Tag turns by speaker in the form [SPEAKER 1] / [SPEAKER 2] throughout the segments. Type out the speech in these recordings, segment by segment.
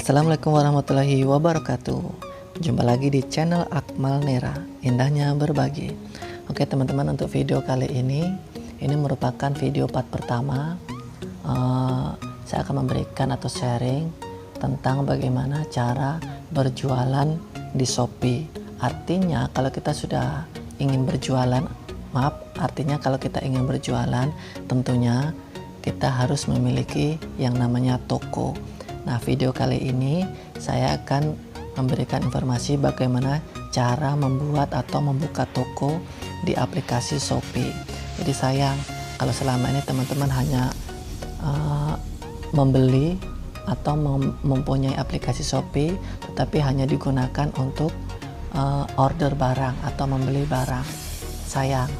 [SPEAKER 1] Assalamualaikum warahmatullahi wabarakatuh. Jumpa lagi di channel Akmal Nera, indahnya berbagi. Oke teman-teman, untuk video kali ini merupakan video part pertama. Saya akan memberikan atau sharing tentang bagaimana cara berjualan di Shopee. Artinya kalau kita ingin berjualan, tentunya kita harus memiliki yang namanya toko. Nah, video kali ini saya akan memberikan informasi bagaimana cara membuat atau membuka toko di aplikasi Shopee. Jadi sayang kalau selama ini teman-teman hanya membeli atau mempunyai aplikasi Shopee, tetapi hanya digunakan untuk order barang atau membeli barang. Sayang,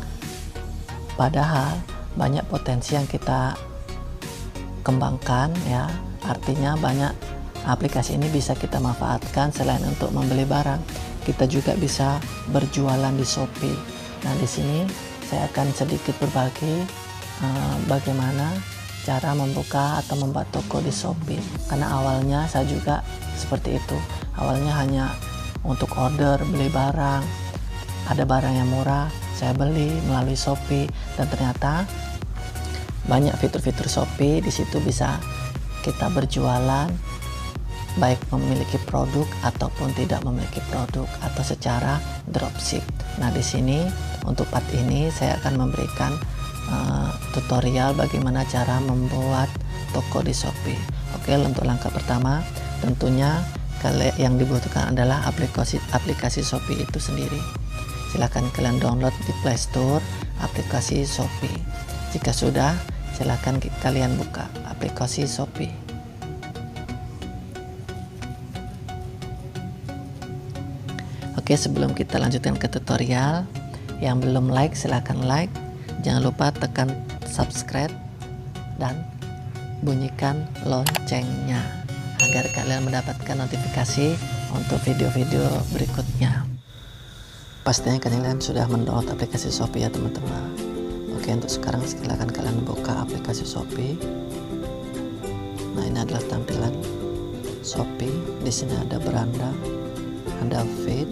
[SPEAKER 1] padahal banyak potensi yang kita kembangkan ya. Artinya banyak aplikasi ini bisa kita manfaatkan. Selain untuk membeli barang, kita juga bisa berjualan di Shopee. Nah, di sini saya akan sedikit berbagi bagaimana cara membuka atau membuat toko di Shopee. Karena awalnya saya juga seperti itu. Awalnya hanya untuk order, beli barang. Ada barang yang murah, saya beli melalui Shopee, dan ternyata banyak fitur-fitur Shopee. Di situ bisa kita berjualan, baik memiliki produk ataupun tidak memiliki produk, atau secara dropship. Nah, di sini untuk part ini saya akan memberikan tutorial bagaimana cara membuat toko di Shopee. Oke, untuk langkah pertama tentunya yang dibutuhkan adalah aplikasi Shopee itu sendiri. Silahkan kalian download di Play Store aplikasi Shopee. Jika sudah, silahkan kalian buka aplikasi Shopee. Oke, sebelum kita lanjutkan ke tutorial, yang belum like silahkan like, jangan lupa tekan subscribe dan bunyikan loncengnya agar kalian mendapatkan notifikasi untuk video-video berikutnya. Pastinya kalian sudah mendownload aplikasi Shopee ya teman-teman. Oke, untuk sekarang silakan kalian buka aplikasi Shopee. Nah, ini adalah tampilan Shopee. Di sini ada beranda, ada feed,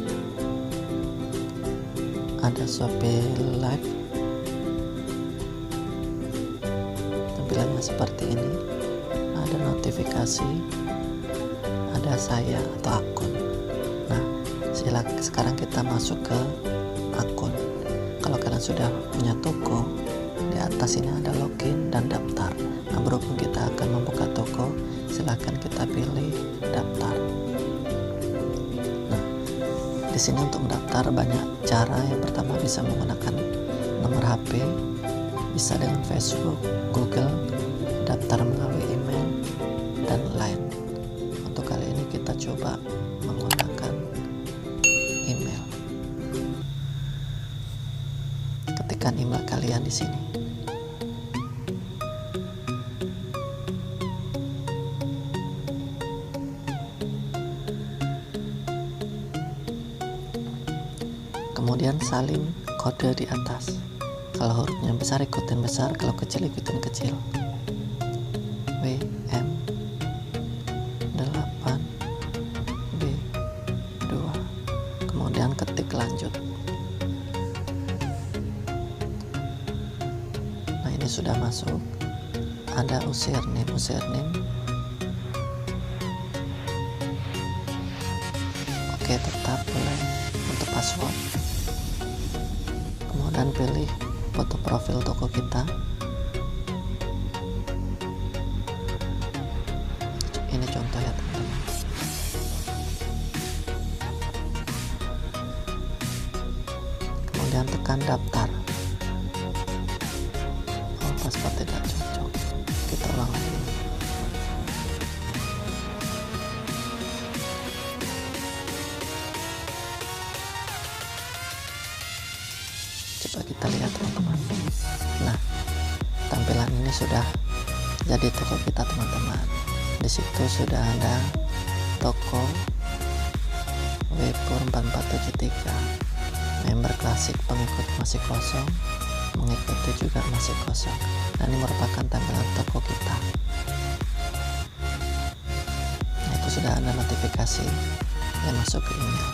[SPEAKER 1] ada Shopee Live. Tampilannya seperti ini. Ada notifikasi, ada saya atau akun. Nah, sekarang kita masuk ke akun. Kalau kalian sudah punya toko, di atas ini ada login dan daftar. Nah, berhubung kita akan membuka toko, silahkan kita pilih daftar. Nah, di sini untuk mendaftar banyak cara. Yang pertama bisa menggunakan nomor HP, bisa dengan Facebook, Google, daftar melalui email, dan lain. Untuk kali ini kita coba menggunakan email. Ketikkan email kalian di sini. Kemudian salin kode di atas. Kalau hurufnya besar ikutin besar, kalau kecil ikutin kecil. WM 8B2. Kemudian ketik lanjut. Nah, ini sudah masuk. Ada username. Oke, tetap boleh. Untuk password, kemudian pilih foto profil toko kita. Ini contoh ya teman-teman. Kemudian tekan daftar. Oh, password tidak cocok, kita ulang lagi. Coba kita lihat teman-teman. Nah, tampilan ini sudah jadi toko kita teman-teman. Di situ sudah ada toko Wepur 4473, member klasik, pengikut masih kosong, mengikuti juga masih kosong. Dan ini merupakan tampilan toko kita. Nah, itu sudah ada notifikasi yang masuk ke email.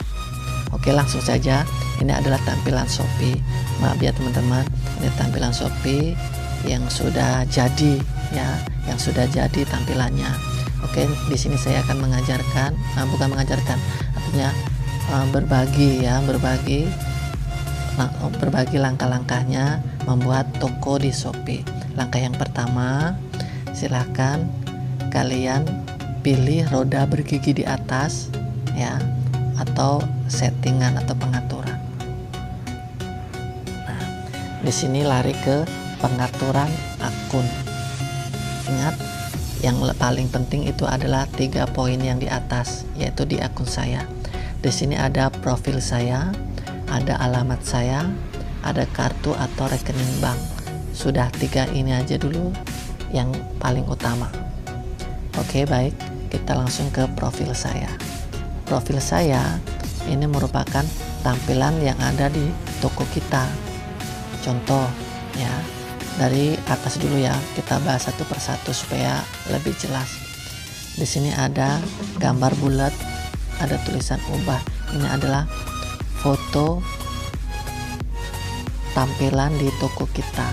[SPEAKER 1] Oke, langsung saja. Ini adalah tampilan Shopee. Maaf ya teman-teman, ini tampilan Shopee yang sudah jadi ya, yang sudah jadi tampilannya. Oke, di sini saya akan mengajarkan, bukan mengajarkan, artinya berbagi langkah-langkahnya membuat toko di Shopee. Langkah yang pertama, silahkan kalian pilih roda bergigi di atas ya, atau settingan atau pengaturan. Nah, di sini lari ke pengaturan akun. Ingat, yang paling penting itu adalah 3 poin yang di atas, yaitu di akun saya. Di sini ada profil saya, ada alamat saya, ada kartu atau rekening bank. Sudah 3 ini aja dulu yang paling utama. Oke, baik, kita langsung ke profil saya. Profil saya ini merupakan tampilan yang ada di toko kita. Contoh ya, dari atas dulu ya, kita bahas satu persatu supaya lebih jelas. Di sini ada gambar bulat, ada tulisan ubah. Ini adalah foto tampilan di toko kita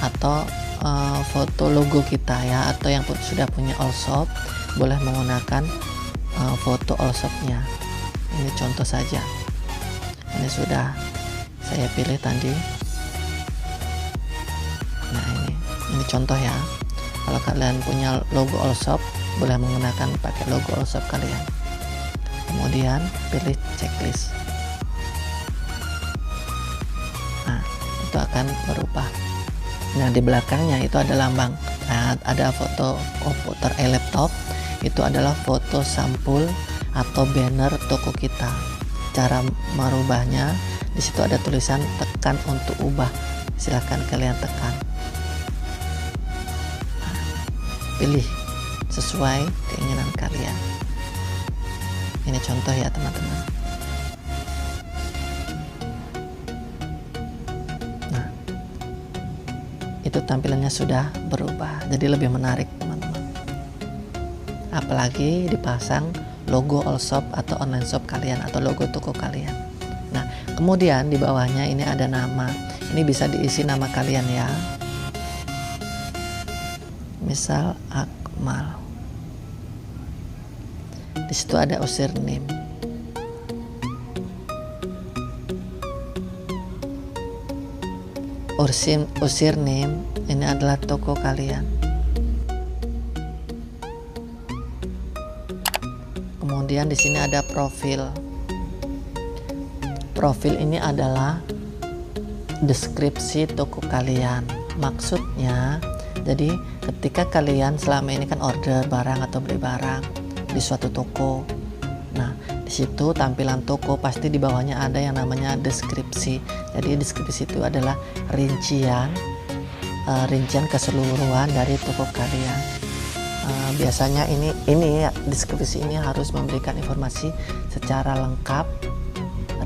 [SPEAKER 1] atau foto logo kita ya, atau yang sudah punya all shop boleh menggunakan foto all shopnya. Ini contoh saja. Ini sudah saya pilih tadi. Nah, ini contoh ya. Kalau kalian punya logo all shop, boleh menggunakan pakai logo all shop kalian. Kemudian pilih checklist. Nah, itu akan berubah. Nah, di belakangnya itu ada lambang. Nah, ada foto komputer laptop. Itu adalah foto sampul atau banner toko kita. Cara merubahnya, di situ ada tulisan tekan untuk ubah. Silahkan kalian tekan. Pilih sesuai keinginan kalian. Ini contoh ya teman-teman. Nah, itu tampilannya sudah berubah, jadi lebih menarik teman-teman. Apalagi dipasang logo all shop atau online shop kalian atau logo toko kalian. Nah, kemudian di bawahnya ini ada nama. Ini bisa diisi nama kalian ya. Misal Akmal. Di situ ada username. Username ini adalah toko kalian. Kemudian di sini ada profil. Profil ini adalah deskripsi toko kalian. Maksudnya, jadi ketika kalian selama ini kan order barang atau beli barang di suatu toko, nah di situ tampilan toko pasti di bawahnya ada yang namanya deskripsi. Jadi deskripsi itu adalah rincian keseluruhan dari toko kalian. Biasanya ini deskripsi ini harus memberikan informasi secara lengkap,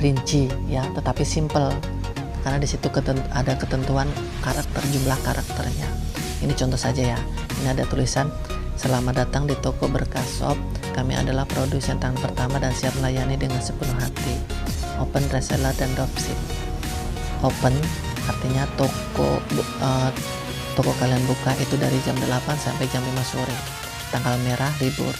[SPEAKER 1] rinci ya, tetapi simple karena di situ ada ketentuan karakter, jumlah karakternya. Ini contoh saja ya. Ini ada tulisan, selamat datang di toko Berkah Shop. Kami adalah produsen tangan pertama dan siap melayani dengan sepenuh hati. Open reseller dan dropship. Open artinya toko kalian buka itu dari jam 8 sampai jam 5 sore. Tanggal merah libur.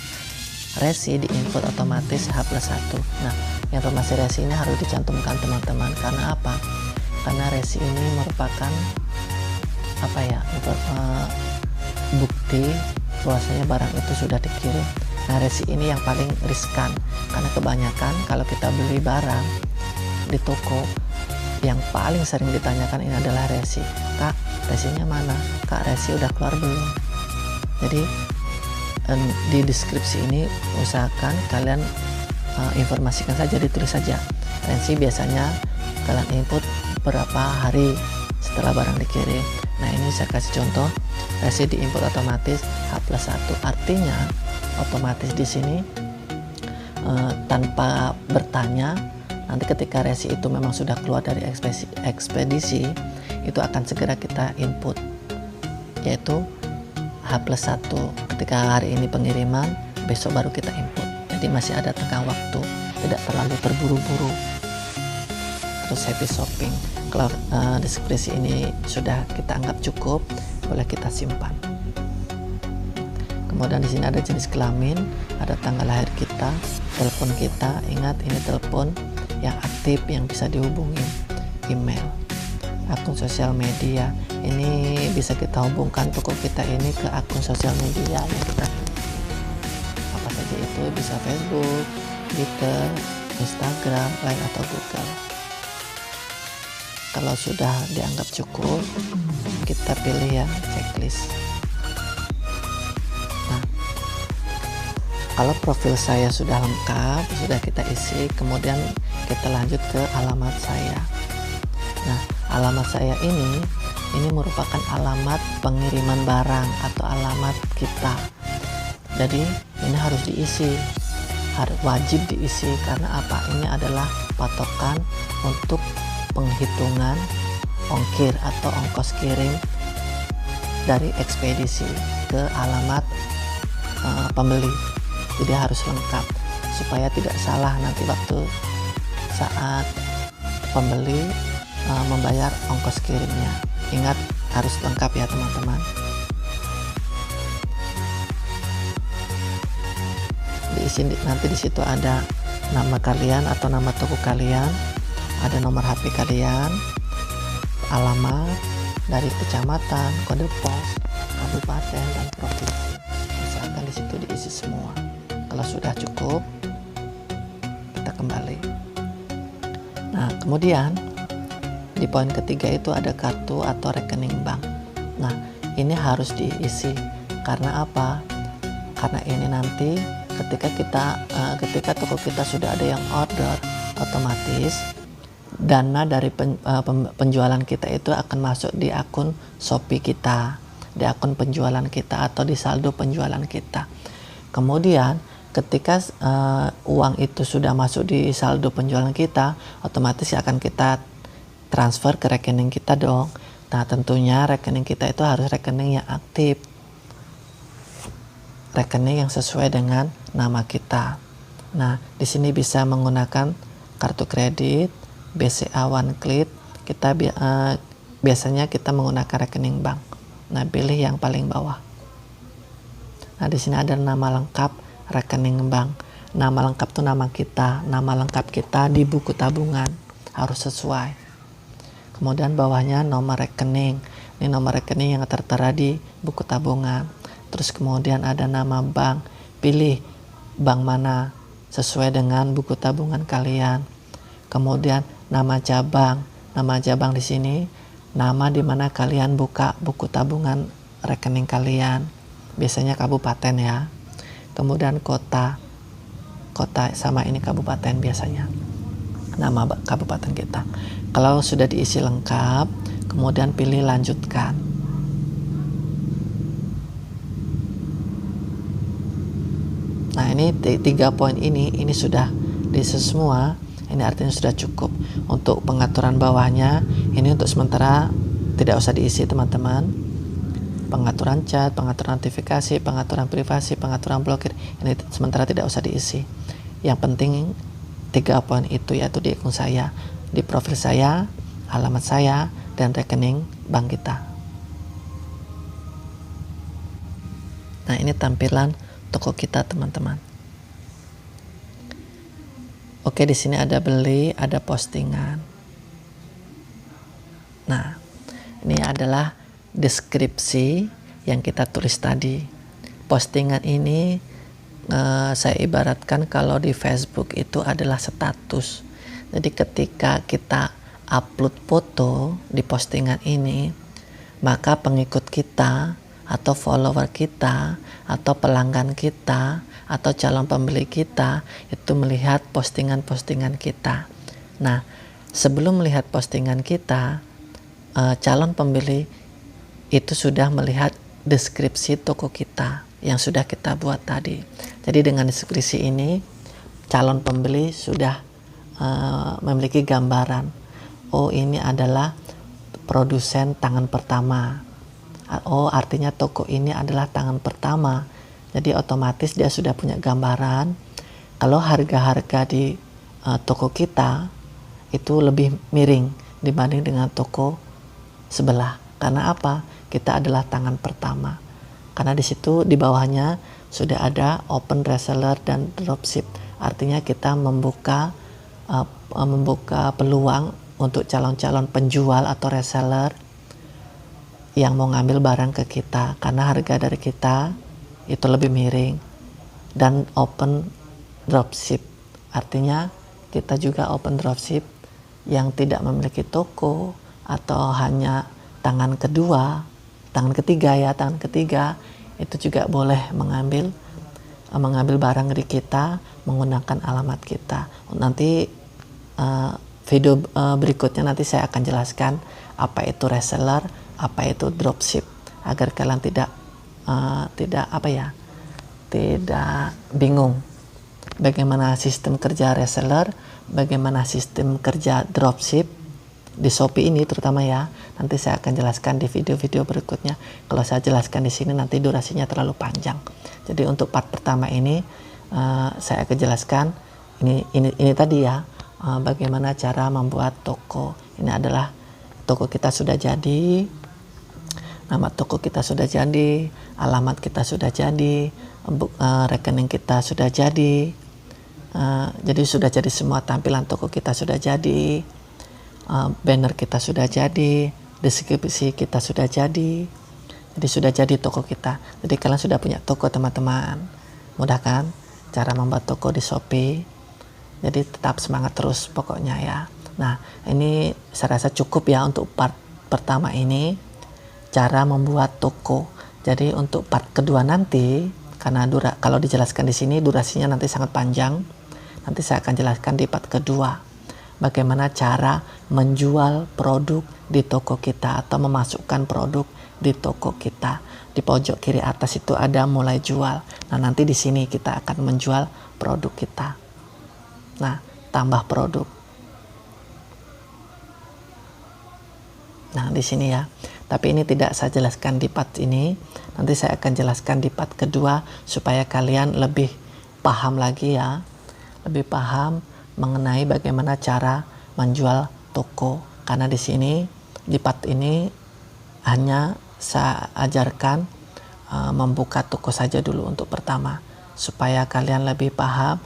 [SPEAKER 1] Resi diinput otomatis H+1. Nah, informasi resi ini harus dicantumkan teman-teman. Karena apa? Karena resi ini merupakan bukti bahwasanya barang itu sudah dikirim. Nah, resi ini yang paling riskan karena kebanyakan kalau kita beli barang di toko, yang paling sering ditanyakan ini adalah resi. Kak, resinya mana? Kak, resi udah keluar belum? Jadi di deskripsi ini usahakan kalian informasikan saja, ditulis saja. Resi biasanya kalian input berapa hari setelah barang dikirim. Nah, ini saya kasih contoh, resi diinput otomatis H+1. Artinya otomatis di sini tanpa bertanya, nanti ketika resi itu memang sudah keluar dari ekspedisi, itu akan segera kita input, yaitu H+1. Ketika hari ini pengiriman, besok baru kita input. Jadi masih ada tenggang waktu, tidak terlalu terburu-buru. Terus happy shopping. Kalau deskripsi ini sudah kita anggap cukup, boleh kita simpan. Kemudian di sini ada jenis kelamin, ada tanggal lahir kita, telepon kita. Ingat, ini telepon yang aktif yang bisa dihubungi, email, akun sosial media. Ini bisa kita hubungkan toko kita ini ke akun sosial media yang kita apa saja itu, bisa Facebook, Twitter, Instagram, Line atau Google. Kalau sudah dianggap cukup, kita pilih yang checklist. Kalau profil saya sudah lengkap, sudah kita isi, kemudian kita lanjut ke alamat saya. Nah, alamat saya ini merupakan alamat pengiriman barang atau alamat kita. Jadi ini harus diisi, wajib diisi, karena apa? Ini adalah patokan untuk penghitungan ongkir atau ongkos kirim dari ekspedisi ke alamat pembeli. Jadi harus lengkap supaya tidak salah nanti waktu saat pembeli membayar ongkos kirimnya. Ingat, harus lengkap ya teman-teman. Diisi nanti di situ ada nama kalian atau nama toko kalian, ada nomor HP kalian, alamat dari kecamatan, kode pos, kabupaten dan provinsi. Misalkan di situ diisi semua. Kalau sudah cukup, kita kembali. Nah, kemudian di poin ketiga itu ada kartu atau rekening bank. Nah, ini harus diisi. Karena apa? Karena ini nanti ketika toko kita sudah ada yang order, otomatis dana dari penjualan kita itu akan masuk di akun Shopee kita, di akun penjualan kita atau di saldo penjualan kita. Kemudian ketika uang itu sudah masuk di saldo penjualan kita, otomatis akan kita transfer ke rekening kita dong. Nah, tentunya rekening kita itu harus rekening yang aktif, rekening yang sesuai dengan nama kita. Nah, di sini bisa menggunakan kartu kredit, BCA One Click. Kita biasanya kita menggunakan rekening bank. Nah, pilih yang paling bawah. Nah, di sini ada nama lengkap rekening bank. Nama lengkap itu nama kita, nama lengkap kita di buku tabungan harus sesuai. Kemudian bawahnya nomor rekening. Ini nomor rekening yang tertera di buku tabungan. Terus kemudian ada nama bank. Pilih bank mana sesuai dengan buku tabungan kalian. Kemudian nama cabang. Nama cabang di sini nama di mana kalian buka buku tabungan rekening kalian. Biasanya kabupaten ya. Kemudian kota sama ini kabupaten biasanya, nama kabupaten kita. Kalau sudah diisi lengkap, kemudian pilih lanjutkan. Nah, ini 3 poin ini sudah diisi semua. Ini artinya sudah cukup. Untuk pengaturan bawahnya ini untuk sementara tidak usah diisi teman-teman. Pengaturan chat, pengaturan notifikasi, pengaturan privasi, pengaturan blokir, ini sementara tidak usah diisi. Yang penting 3 poin itu, yaitu di akun saya, di profil saya, alamat saya, dan rekening bank kita. Nah, ini tampilan toko kita teman-teman. Oke, di sini ada beli, ada postingan. Nah, ini adalah deskripsi yang kita tulis tadi. Postingan ini saya ibaratkan kalau di Facebook itu adalah status. Jadi ketika kita upload foto di postingan ini, maka pengikut kita atau follower kita atau pelanggan kita atau calon pembeli kita itu melihat postingan-postingan kita. Nah, sebelum melihat postingan kita, calon pembeli itu sudah melihat deskripsi toko kita yang sudah kita buat tadi. Jadi dengan deskripsi ini, calon pembeli sudah memiliki gambaran. Oh, ini adalah produsen tangan pertama. Oh, artinya toko ini adalah tangan pertama Jadi otomatis dia sudah punya gambaran kalau harga-harga di toko kita itu lebih miring dibanding dengan toko sebelah. Karena apa? Kita adalah tangan pertama. Karena di situ di bawahnya sudah ada open reseller dan dropship. Artinya kita membuka peluang untuk calon-calon penjual atau reseller yang mau ngambil barang ke kita karena harga dari kita itu lebih miring. Dan open dropship artinya kita juga open dropship yang tidak memiliki toko atau hanya tangan ketiga itu juga boleh mengambil barang dari kita menggunakan alamat kita. Nanti video berikutnya nanti saya akan jelaskan apa itu reseller, apa itu dropship agar kalian tidak bingung bagaimana sistem kerja reseller, bagaimana sistem kerja dropship di Shopee ini terutama ya. Nanti saya akan jelaskan di video-video berikutnya. Kalau saya jelaskan di sini nanti durasinya terlalu panjang. Jadi untuk part pertama ini saya akan jelaskan ini tadi ya, bagaimana cara membuat toko. Ini adalah toko kita sudah jadi, nama toko kita sudah jadi, alamat kita sudah jadi, rekening kita sudah jadi. Jadi sudah jadi semua, tampilan toko kita sudah jadi, banner kita sudah jadi, deskripsi kita sudah jadi. Jadi sudah jadi toko kita. Jadi kalian sudah punya toko teman-teman. Mudah kan cara membuat toko di Shopee? Jadi tetap semangat terus pokoknya ya. Nah ini saya rasa cukup ya untuk part pertama ini, cara membuat toko. Jadi untuk part kedua nanti, karena kalau dijelaskan di sini durasinya nanti sangat panjang, nanti saya akan jelaskan di part kedua bagaimana cara menjual produk di toko kita atau memasukkan produk di toko kita. Di pojok kiri atas itu ada mulai jual. Nah nanti di sini kita akan menjual produk kita. Nah tambah produk. Nah di sini ya. Tapi ini tidak saya jelaskan di part ini. Nanti saya akan jelaskan di part kedua supaya kalian lebih paham lagi ya. Lebih paham mengenai bagaimana cara menjual toko. Karena di sini di part ini hanya saya ajarkan membuka toko saja dulu untuk pertama, supaya kalian lebih paham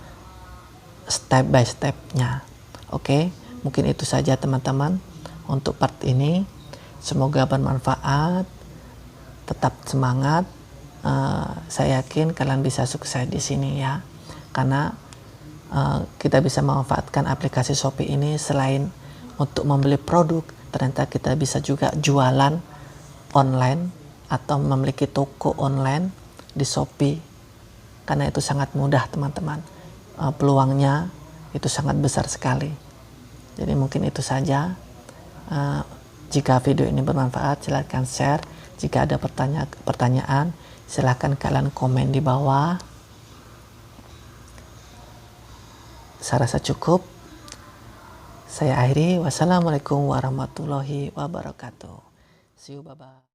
[SPEAKER 1] step by stepnya. Oke, mungkin itu saja teman-teman untuk part ini. Semoga bermanfaat. Tetap semangat. Saya yakin kalian bisa sukses di sini ya. Karena kita bisa memanfaatkan aplikasi Shopee ini selain untuk membeli produk, ternyata kita bisa juga jualan online atau memiliki toko online di Shopee. Karena itu sangat mudah teman-teman. Peluangnya itu sangat besar sekali. Jadi mungkin itu saja. Jika video ini bermanfaat silahkan share. Jika ada pertanyaan silahkan kalian komen di bawah. Saya rasa cukup. Saya akhiri. Wassalamualaikum warahmatullahi wabarakatuh. See you, bye-bye.